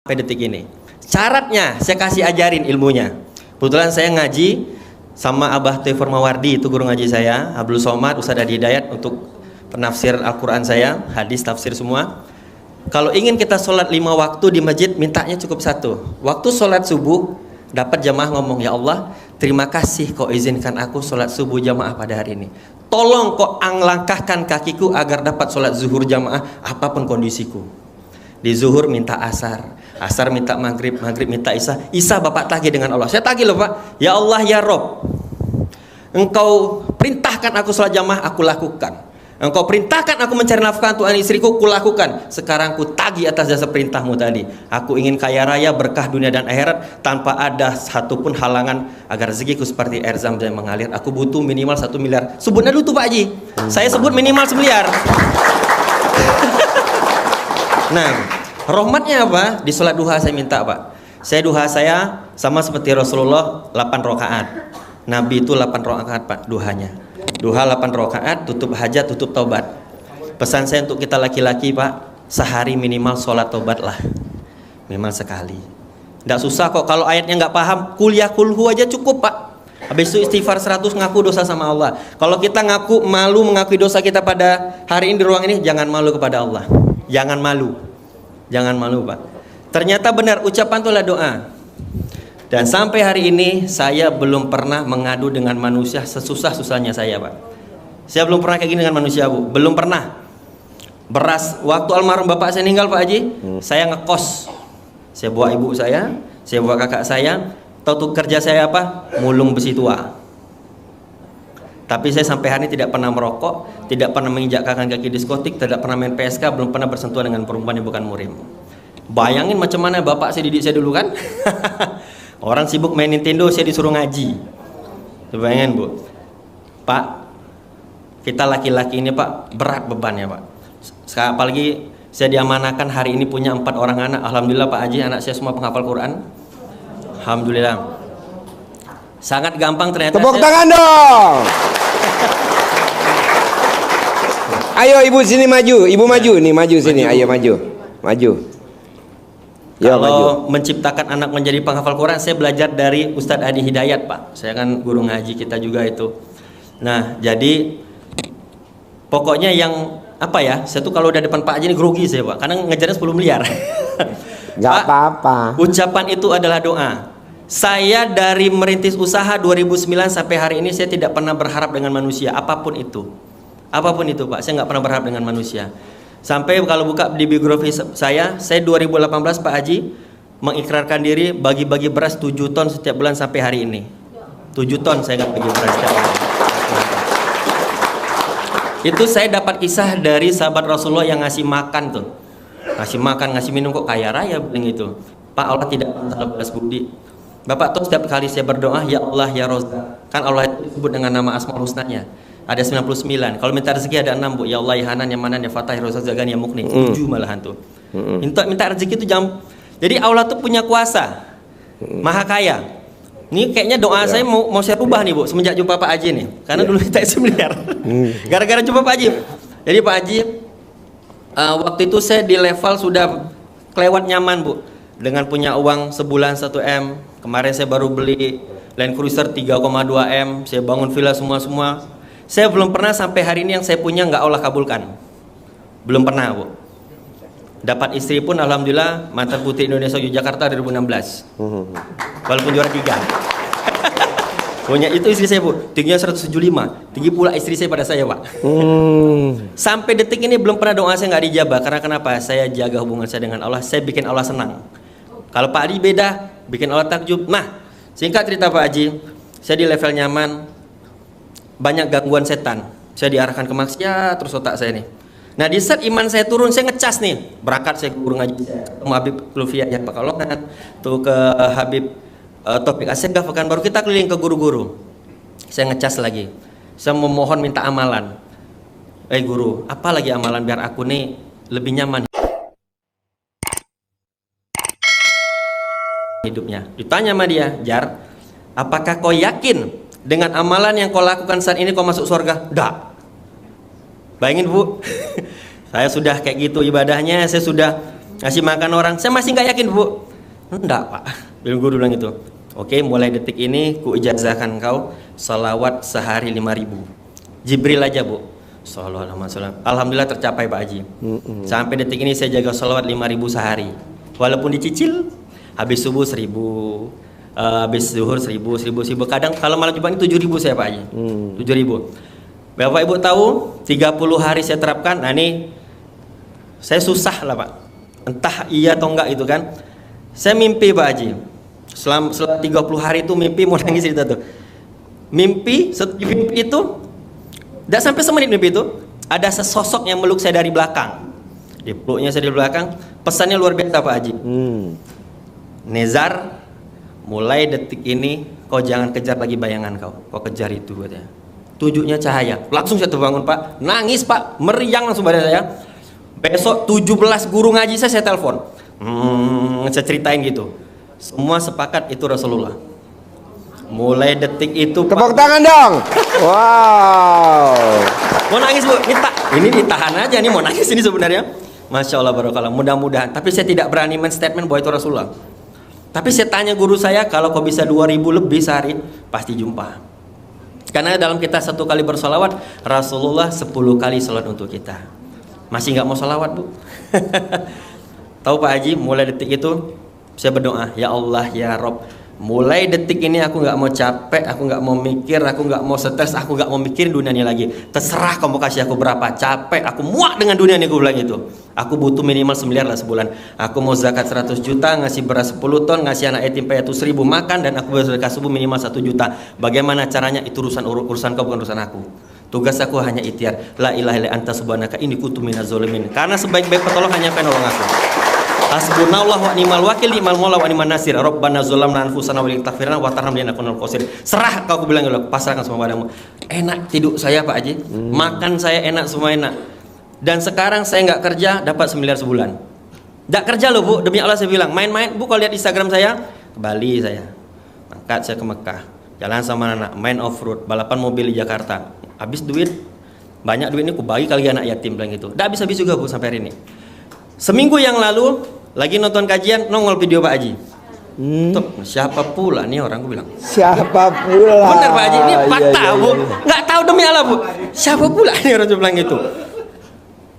Sampai detik ini. Syaratnya saya kasih ajarin ilmunya. Kebetulan saya ngaji sama Abah Taufiq Mawardi, itu guru ngaji saya, Abdul Somad, Ustaz Adi Hidayat untuk penafsir Al-Quran saya, hadis, tafsir semua. Kalau ingin kita sholat 5 waktu di masjid, mintanya cukup 1. Waktu sholat subuh, dapat jamaah ngomong, ya Allah, terima kasih kau izinkan aku sholat subuh jamaah pada hari ini. Tolong kau langkahkan kakiku agar dapat sholat zuhur jamaah apapun kondisiku. Di zuhur minta asar, asar minta maghrib, maghrib minta isya, isya bapak tagih dengan Allah. Saya tagih loh pak, ya Allah ya Rob, engkau perintahkan aku sholat jamaah, aku lakukan. Engkau perintahkan aku mencari nafkah untuk anak istriku, aku lakukan. Sekarang ku tagih atas jasa perintahmu tadi. Aku ingin kaya raya, berkah dunia dan akhirat, tanpa ada satupun halangan agar rezekiku seperti air zam-zam yang mengalir. Aku butuh minimal 1 miliar. Sebutnya dulu tuh Pak Haji. Saya sebut minimal 1 miliar. Nah, rahmatnya apa? Di sholat duha saya minta pak. Saya duha saya sama seperti Rasulullah 8 rakaat. Nabi itu 8 rakaat pak duhanya. Duha 8 rakaat, tutup hajat, tutup taubat. Pesan saya untuk kita laki-laki pak, sehari minimal sholat taubat lah. Minimal sekali. Nggak susah kok, kalau ayatnya nggak paham, kuliah kulhu aja cukup pak. Habis itu istighfar 100, ngaku dosa sama Allah. Kalau kita ngaku malu mengakui dosa kita pada hari ini di ruang ini, jangan malu kepada Allah. Jangan malu. Jangan malu pak. Ternyata benar ucapan itu adalah doa. Dan sampai hari ini saya belum pernah mengadu dengan manusia sesusah-susahnya saya pak. Saya belum pernah kayak gini dengan manusia bu. Belum pernah. Beras waktu almarhum bapak saya meninggal pak Haji, saya ngekos. Saya bawa ibu saya bawa kakak saya. Tahu tuh kerja saya apa? Mulung besi tua. Tapi saya sampai hari ini tidak pernah merokok, tidak pernah menginjak kaki diskotik, tidak pernah main PSK, belum pernah bersentuhan dengan perempuan yang bukan murim. Bayangin macam mana bapak saya didik saya dulu kan? Orang sibuk main Nintendo, saya disuruh ngaji. Bayangin bu, Pak, kita laki-laki ini pak berat bebannya pak. Sekarang apalagi saya diamanakan hari ini punya 4 orang anak. Alhamdulillah Pak Haji, anak saya semua penghafal Quran. Alhamdulillah. Sangat gampang ternyata. Tepuk tangan dong. Ayo ibu sini maju, ibu maju nih, maju sini, ayo maju, maju. Kalau maju. Menciptakan anak menjadi penghafal Quran, saya belajar dari Ustadz Adi Hidayat pak. Saya kan guru ngaji kita juga itu. Nah jadi pokoknya yang apa ya? Saya tuh kalau udah depan Pak Haji ini grogi saya pak, karena ngejarnya 10 miliar. Gak apa-apa. Ucapan itu adalah doa. Saya dari merintis usaha 2009 sampai hari ini saya tidak pernah berharap dengan manusia apapun itu. Apapun itu Pak, saya nggak pernah berharap dengan manusia. Sampai kalau buka di biografi saya 2018 Pak Haji mengikrarkan diri bagi-bagi beras 7 ton setiap bulan sampai hari ini. 7 ton saya nggak bagi beras setiap bulan. Itu saya dapat kisah dari sahabat Rasulullah yang ngasih makan tuh. Ngasih makan, ngasih minum kok kaya raya bilang itu. Pak Allah tidak salah balas budi. Bapak tuh setiap kali saya berdoa, ya Allah ya Rozak. Kan Allah itu disebut dengan nama Asmaul Husnanya. Ada 99. Kalau minta rezeki ada 6 bu. Ya Allah ya Hanan ya Manan ya Fatah ya Rozak Zagan ya Mukni. 7 malahan tuh. Minta rezeki itu jam. Jadi Allah tuh punya kuasa. Maha kaya. Ini kayaknya doa saya mau saya rubah nih bu semenjak jumpa Pak Haji nih. Karena dulu kita 1 miliar. Gara-gara jumpa Pak Haji. Jadi Pak Haji waktu itu saya di level sudah kelewat nyaman bu. Dengan punya uang sebulan 1 M. Kemarin saya baru beli Land Cruiser 3,2 M. Saya bangun villa semua. Saya belum pernah sampai hari ini yang saya punya nggak Allah kabulkan. Belum pernah bu. Dapat istri pun alhamdulillah mantan putri Indonesia Yogyakarta 2016. Walaupun juara 3. Punya itu istri saya bu, tingginya 175. Tinggi pula istri saya pada saya pak. Sampai detik ini belum pernah doa saya nggak dijabah. Karena kenapa? Saya jaga hubungan saya dengan Allah. Saya bikin Allah senang. Kalau Pak Haji beda, bikin Allah takjub. Nah, singkat cerita Pak Haji, saya di level nyaman, banyak gangguan setan. Saya diarahkan ke maksiat terus otak saya nih. Nah di saat iman saya turun, saya ngecas nih. Berangkat saya ke guru ngaji, ketemu Habib Lufiyah yang Pekalongan, tuh ke Habib Topik Asegaf Pekanbaru, kita keliling ke guru-guru. Saya ngecas lagi. Saya memohon minta amalan. Guru, apa lagi amalan biar aku nih lebih nyaman hidupnya. Ditanya sama dia, Jar, apakah kau yakin dengan amalan yang kau lakukan saat ini kau masuk surga? Enggak. Bayangin bu, saya sudah kayak gitu ibadahnya, saya sudah ngasih makan orang. Saya masih nggak yakin, Bu. Enggak, Pak. Guru bilang itu. Oke, mulai detik ini ku ijazahkan kau salawat sehari 5.000. Jibril aja, Bu. Sallallahu alaihi wasallam. Alhamdulillah tercapai, Pak Haji. Sampai detik ini saya jaga salawat 5.000 sehari. Walaupun dicicil, habis subuh 1.000, habis zuhur 1.000. Kadang kalau malam Jumat ini 7.000 saya, Pak Haji. 7.000. Bapak Ibu tahu, 30 hari saya terapkan. Nah ini saya susah lah, Pak. Entah iya atau enggak itu kan. Saya mimpi, Pak Haji. Selama 30 hari itu mimpi, mau nangis cerita tuh. Mimpi itu tidak sampai semenit mimpi itu ada sesosok yang meluk saya dari belakang. Dipeluknya saya dari belakang. Pesannya luar biasa, Pak Haji. Nezar, mulai detik ini kau jangan kejar lagi bayangan kau kejar itu katanya. Tunjuknya cahaya. Langsung saya terbangun, Pak. Nangis, Pak. Meriang langsung badan saya. Besok 17 guru ngaji saya telepon. Saya ceritain gitu. Semua sepakat itu Rasulullah. Mulai detik itu, Tepuk tangan dong. Wow. Mau nangis, Bu. Ini ditahan aja nih, mau nangis ini sebenarnya. Masya Allah, barakallah. Mudah-mudahan. Tapi saya tidak berani men-statement bahwa itu Rasulullah. Tapi saya tanya guru saya, kalau kau bisa 2.000 lebih sehari, pasti jumpa. Karena dalam kita 1 kali bersolawat, Rasulullah 10 kali salat untuk kita. Masih nggak mau salawat, Bu? Tahu Pak Haji, mulai detik itu saya berdoa, ya Allah, ya Rob, mulai detik ini aku nggak mau capek, aku nggak mau mikir, aku nggak mau stres, aku nggak mau mikirin dunia ini lagi. Terserah kamu kasih aku berapa, capek, aku muak dengan dunia ini, aku bilang gitu. Aku butuh minimal 9 miliar lah sebulan. Aku mau zakat 100 juta, ngasih beras 10 ton, ngasih anak yatim piatu 1.000 makan, dan aku bersedekah subuh minimal 1 juta. Bagaimana caranya? Itu urusan kau, bukan urusan aku. Tugas aku hanya ikhtiar. La ilaha illa anta subhanaka inni kuntu minaz zalimin. Karena sebaik-baik petolong hanya penolong aku. Hasbunallah wa ni'mal wakil, ni'mal maula wa ni'man nasir. Rabbana zalamna anfusana wa illam taghfir lana wa tarhamna lanakunanna minal khasirin. Serah kau, aku bilang, pasrahkan semua padamu. Enak tidur saya, Pak Haji. Makan saya enak, semua enak. Dan sekarang saya nggak kerja, dapat 9 miliar sebulan. Nggak kerja loh, Bu. Demi Allah saya bilang, main-main. Bu, kalau lihat Instagram saya, ke Bali saya. Angkat saya ke Mekah. Jalan sama anak, main off-road, balapan mobil di Jakarta. Habis duit, banyak duit ini aku bagi kali anak yatim, bilang gitu. Nggak habis-habis juga, Bu, sampai hari ini. Seminggu yang lalu lagi nonton kajian, nongol video Pak Haji. Tuh, siapa pula nih orang, gue bilang. Siapa pula? Bener Pak Haji, ini fakta, Bu. Nggak tahu demi Allah, Bu. Siapa pula nih orang, bilang gitu.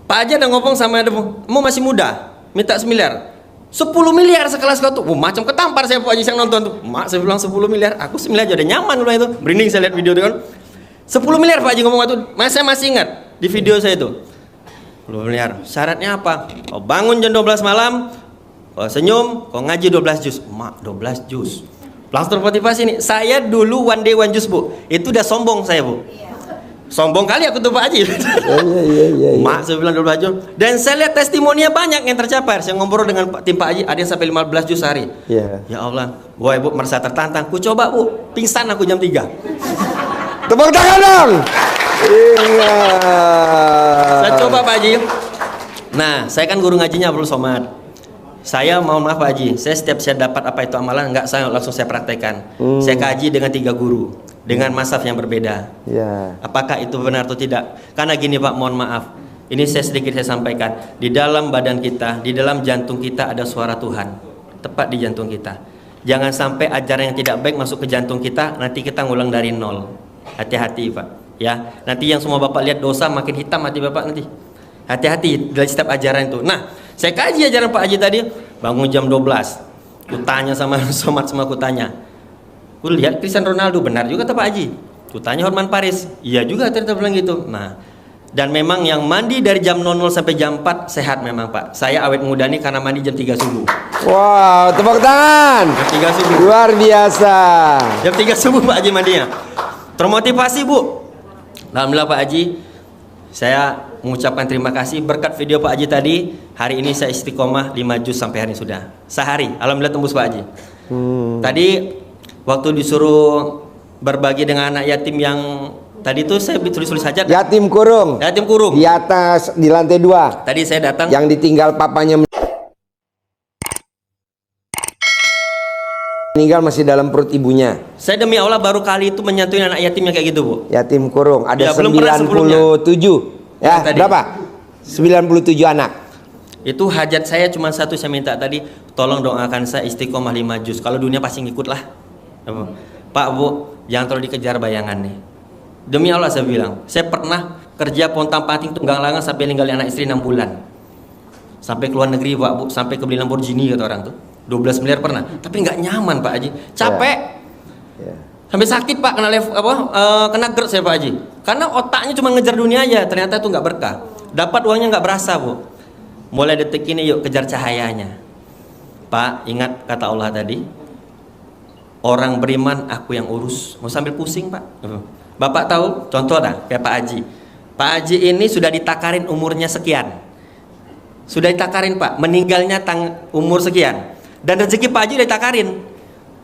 Pak Haji ada ngomong sama ada, mau masih muda, minta 9 miliar. 10 miliar sekelas kau tuh. Macam ketampar saya, Pak Haji, yang nonton tuh. Mak, saya bilang 10 miliar, aku 9 miliar aja udah nyaman loh itu. Berinding saya lihat video itu kan. 10 miliar Pak Haji ngomong itu. Saya masih ingat di video saya itu. 10 miliar. Syaratnya apa? Kau bangun jam 12 malam, kau senyum, kau ngaji 12 juz. Mak, 12 juz. Langsung termotivasi nih. Saya dulu one day one juz, Bu. Itu udah sombong saya, Bu. Sombong kali aku tuh Pak Haji. Iya. Mak, saya bilang 12 juz. Dan saya lihat testimoninya banyak yang tercapai. Saya ngobrol dengan tim Pak Haji, ada yang sampai 15 juz sehari. Ya Allah, gua, Ibu, merasa tertantang. Ku coba, Bu. Pingsan aku jam 3. Tepuk tangan dong. Saya coba Pak Haji. Nah, saya kan guru ngajinya Abdul Somad. Saya mohon maaf Pak Haji, saya setiap saya dapat apa itu amalan, enggak saya langsung saya praktekkan. Saya kaji dengan 3 guru, dengan mazhab yang berbeda. Apakah itu benar atau tidak? Karena gini Pak, mohon maaf. Ini saya sedikit saya sampaikan. Di dalam badan kita, di dalam jantung kita ada suara Tuhan. Tepat di jantung kita. Jangan sampai ajaran yang tidak baik masuk ke jantung kita, nanti kita ngulang dari nol. Hati-hati Pak. Ya, nanti yang semua Bapak lihat dosa makin hitam hati Bapak nanti. Hati-hati dari setiap ajaran itu. Nah, saya kaji ajaran Pak Haji tadi, bangun jam 12. Ku tanya sama Somad, semua ku tanya. Ku lihat Cristiano Ronaldo, benar juga Pak Haji. Ku tanya Hotman Paris, iya juga ternyata bilang gitu. Nah, dan memang yang mandi dari jam 00 sampai jam 4 sehat memang Pak. Saya awet muda nih karena mandi jam 3 subuh. Wow, tepuk tangan. Jam 3 subuh. Luar biasa. Jam 3 subuh Pak Haji mandinya. Termotivasi, Bu. Alhamdulillah Pak Haji, saya mengucapkan terima kasih berkat video Pak Haji tadi. Hari ini saya istiqomah 5 juz sampai hari ini sudah. Sehari, alhamdulillah tembus Pak Haji. Tadi waktu disuruh berbagi dengan anak yatim yang tadi itu saya tulis saja. Yatim kurung. Yatim kurung. Di atas, di lantai 2. Tadi saya datang. Yang ditinggal papanya meninggal masih dalam perut ibunya. Saya demi Allah baru kali itu menyantui anak yatim yang kayak gitu, Bu. Yatim kurung. Ada Ya, belum pernah 97. Ya, tadi. berapa? 97 anak. Itu hajat saya cuma satu, saya minta tadi, tolong doakan saya istiqomah 5 juz. Kalau dunia pasti ngikut lah. Pak, Bu, jangan terlalu dikejar bayangannya. Demi Allah saya bilang, saya pernah kerja pontang-panting tunggang langang sampai ninggalin anak istri 6 bulan. Sampai keluar negeri Pak, Bu, sampai kebeli Lamborghini kata orang tuh. 12 miliar pernah, tapi nggak nyaman Pak Haji. Capek. Sampai sakit Pak, kena GERD saya Pak Haji. Karena otaknya cuma ngejar dunia aja, ternyata itu nggak berkah. Dapat uangnya nggak berasa Bu. Mulai detik ini yuk kejar cahayanya. Pak, ingat kata Allah tadi, orang beriman aku yang urus. Mau sambil pusing Pak. Bapak tahu contoh dah kayak Pak Haji. Pak Haji ini sudah ditakarin umurnya sekian. Sudah ditakarin Pak, meninggalnya umur sekian. Dan rezeki Pak Haji udah ditakarin.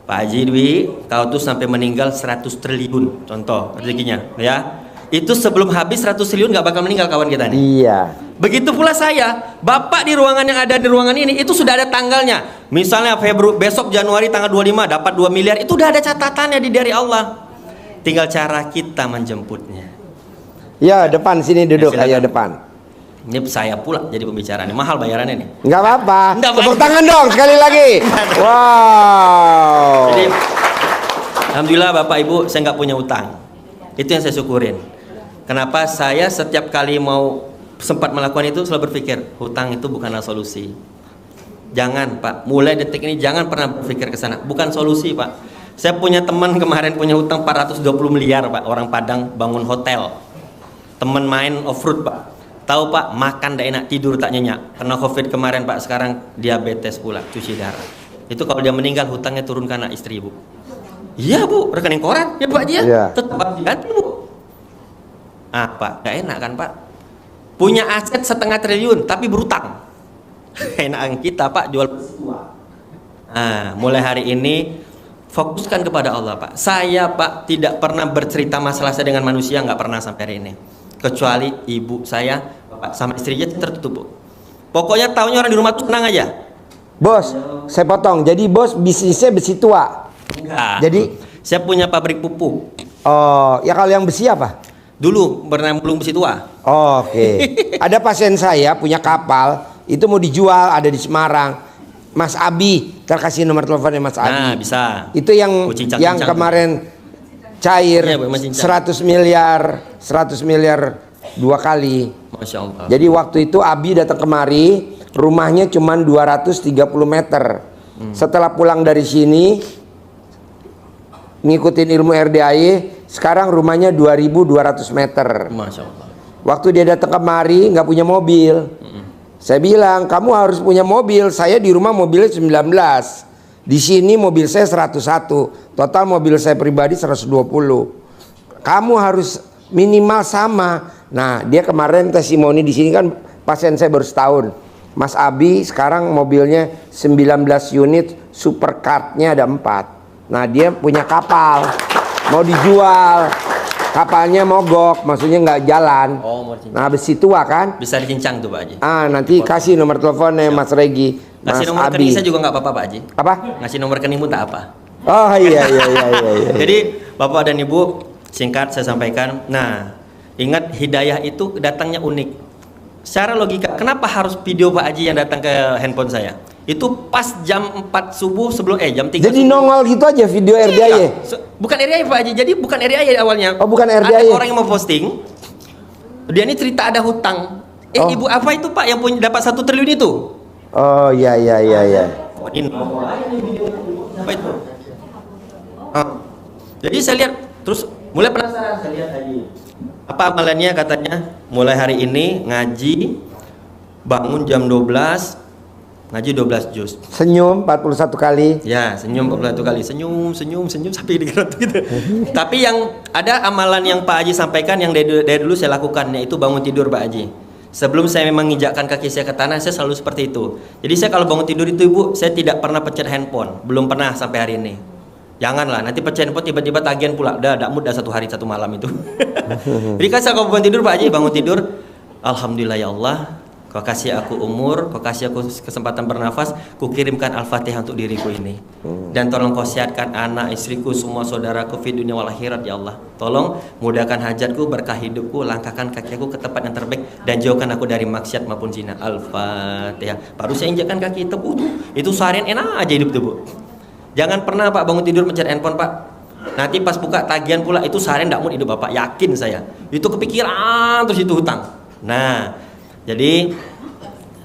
Pak Haji Dwi, kau tuh sampai meninggal 100 triliun. Contoh rezekinya ya. Itu sebelum habis 100 triliun gak bakal meninggal kawan kita nih. Iya. Begitu pula saya, Bapak di ruangan yang ada di ruangan ini itu sudah ada tanggalnya. Misalnya besok Januari tanggal 25 dapat 2 miliar, itu udah ada catatannya dari Allah. Tinggal cara kita menjemputnya. Ya, depan sini duduk, Ya, ayo depan. Ini saya pula jadi pembicara nih, mahal bayarannya nih. Nggak apa-apa. Nggak Tepuk apa-apa. tangan dong sekali lagi. Wow. Jadi, alhamdulillah Bapak Ibu, saya nggak punya utang. Itu yang saya syukurin. Kenapa saya setiap kali mau sempat melakukan itu selalu berpikir, hutang itu bukanlah solusi. Jangan Pak, mulai detik ini jangan pernah berpikir ke sana. Bukan solusi Pak. Saya punya teman kemarin punya hutang 420 miliar Pak, orang Padang bangun hotel. Teman main off-road Pak. Tahu Pak, makan tidak enak, tidur tak nyenyak. Kena COVID kemarin Pak, sekarang diabetes pula, cuci darah. Itu kalau dia meninggal hutangnya turun ke anak istri Bu. Iya Bu, rekening koran ya Pak dia. Iya. Tetap harus diganti Bu. Ah Pak, gak enak kan Pak? Punya aset 1,5 triliun tapi berutang. Enakan kita Pak jual tua. Nah, mulai hari ini fokuskan kepada Allah Pak. Saya Pak tidak pernah bercerita masalah saya dengan manusia, nggak pernah sampai hari ini. Kecuali ibu saya, Bapak sama istrinya tertutup Bu. Pokoknya tahunya orang di rumah tuh tenang aja. Bos, saya potong. Jadi bos bisnisnya besi tua. Enggak. Jadi saya punya pabrik pupuk. oh, ya kalau yang besi apa? Dulu pernah belum besi tua. Oke. Ada pasien saya punya kapal, itu mau dijual, ada di Semarang. Mas Abi, terkasih nomor teleponnya Mas Abi. Nah, bisa. Itu yang Oh, cincang, yang cincang. kemarin cair Iya, Bu, Mas cincang. 100 miliar 2 kali. Masya Allah. Jadi waktu itu Abi datang kemari, rumahnya cuma 230 meter. Setelah pulang dari sini, ngikutin ilmu RDAI, sekarang rumahnya 2200 meter. Masya Allah. Waktu dia datang kemari nggak punya mobil. Saya bilang, kamu harus punya mobil. Saya di rumah mobilnya 19. Di sini mobil saya 101. Total mobil saya pribadi 120. Kamu harus minimal sama. Nah, dia kemarin testimoni di sini kan pasien saya baru setahun. Mas Abi sekarang mobilnya 19 unit, supercar-nya ada 4. Nah, dia punya kapal. Mau dijual. Kapalnya mogok, maksudnya nggak jalan. Oh, mau cincang. Nah, besi tua kan? Bisa dicincang tuh Pak Haji. Nanti kasih nomor teleponnya Mas Regi, Mas Ngasih nomor Abi. rekening saya juga nggak apa-apa Pak Haji. Apa? Ngasih nomor rekening pun tak apa. Oh iya. Jadi Bapak dan Ibu, singkat saya sampaikan. Nah, ingat hidayah itu datangnya unik. Secara logika, kenapa harus video Pak Haji yang datang ke handphone saya? Itu pas jam 4 subuh sebelum jam 3 Jadi subuh. nongol gitu aja video RDAI. Iya. Bukan RDAI Pak Haji. Jadi bukan RDAI awalnya. Oh, bukan Ada RDAI. orang yang mau posting. Dia ini cerita ada hutang. Oh. Ibu apa itu Pak yang punya dapat 1 triliun itu? Oh iya. Oh, ini apa itu? Jadi saya lihat terus mulai penasaran saya lihat lagi. Apa amalannya katanya? Mulai hari ini ngaji, bangun jam 12, ngaji 12 juz. Senyum 41 kali. Ya, senyum 41 kali. Senyum sampai digerut gitu. Tapi yang ada amalan yang Pak Haji sampaikan yang dari dulu saya lakukan, yaitu bangun tidur Pak Haji. Sebelum saya memang menginjakkan kaki saya ke tanah, saya selalu seperti itu. Jadi saya kalau bangun tidur itu Ibu, saya tidak pernah pencet handphone. Belum pernah sampai hari ini. Janganlah, nanti pencet handphone tiba-tiba tagihan pula. Udah mood 1 hari 1 malam itu. Jadi kan saya kalau bangun tidur Pak Haji, bangun tidur, alhamdulillah ya Allah, Kau kasih aku umur, kau kasih aku kesempatan bernafas, ku kirimkan Al-Fatihah untuk diriku ini. Dan tolong kau sehatkan anak, istriku, semua saudaraku fi dunia wal akhirat ya Allah. Tolong mudahkan hajatku, berkah hidupku, langkahkan kaki aku ke tempat yang terbaik dan jauhkan aku dari maksiat maupun zina. Al-Fatihah. Baru saya injakkan kaki tebu tuh. Itu seharian enak aja hidup tuh, Bu. Jangan pernah Pak bangun tidur mencari handphone, Pak. Nanti pas buka tagihan pula itu seharian tidak mau hidup Bapak, yakin saya. Itu kepikiran terus itu hutang. Nah, jadi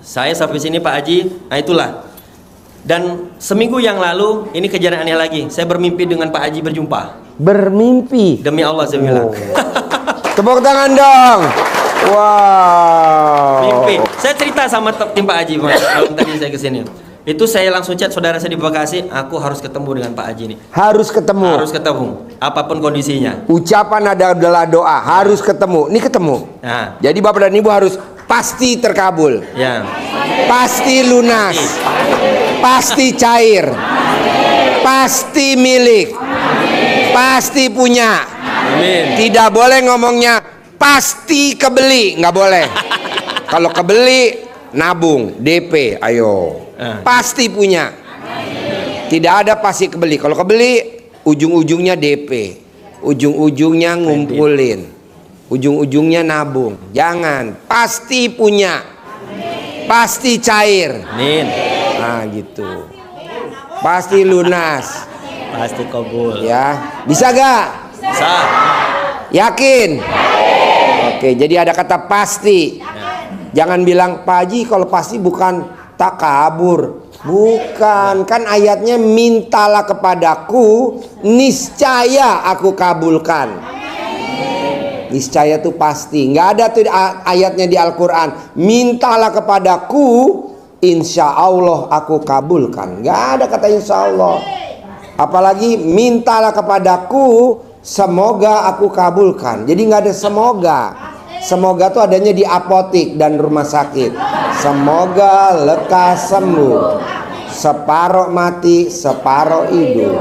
saya sampai sini Pak Haji, nah itulah. Dan seminggu yang lalu ini kejadian aneh lagi. Saya bermimpi dengan Pak Haji berjumpa. Bermimpi. Demi Allah saya bilang. Tepuk tangan dong. Wow. Mimpi. Saya cerita sama tim Pak Haji malam tadi saya kesini. Itu saya langsung chat saudara saya di Bekasi, aku harus ketemu dengan Pak Haji nih. Harus ketemu. Harus ketemu, apapun kondisinya. Ucapan adalah doa, harus ketemu. Ini ketemu. Nah, Jadi Bapak dan Ibu harus pasti terkabul. ya. Pasti lunas. Pasti cair. Pasti milik. Pasti punya. Amin. Tidak boleh ngomongnya pasti kebeli, nggak boleh. Kalau kebeli nabung, DP, ayo. Pasti punya. Tidak ada pasti kebeli. Kalau kebeli ujung-ujungnya DP, ujung-ujungnya ngumpulin, ujung-ujungnya nabung. Jangan, pasti punya, pasti cair. Amin. Nah gitu. Pasti lunas. Pasti kabul. Ya, bisa gak? Bisa. Yakin? Oke, jadi ada kata pasti. Jangan bilang Pak Haji kalau pasti bukan tak kabur. Bukan, kan ayatnya mintalah kepadaku, niscaya aku kabulkan. Niscaya itu pasti. Nggak ada tuh ayatnya di Al-Quran. Mintalah kepadaku, insya Allah aku kabulkan. Nggak ada kata insya Allah. Apalagi mintalah kepadaku, semoga aku kabulkan. Jadi nggak ada semoga. Semoga itu adanya di apotik dan rumah sakit. Semoga lekas sembuh. Separuh mati, separuh hidup.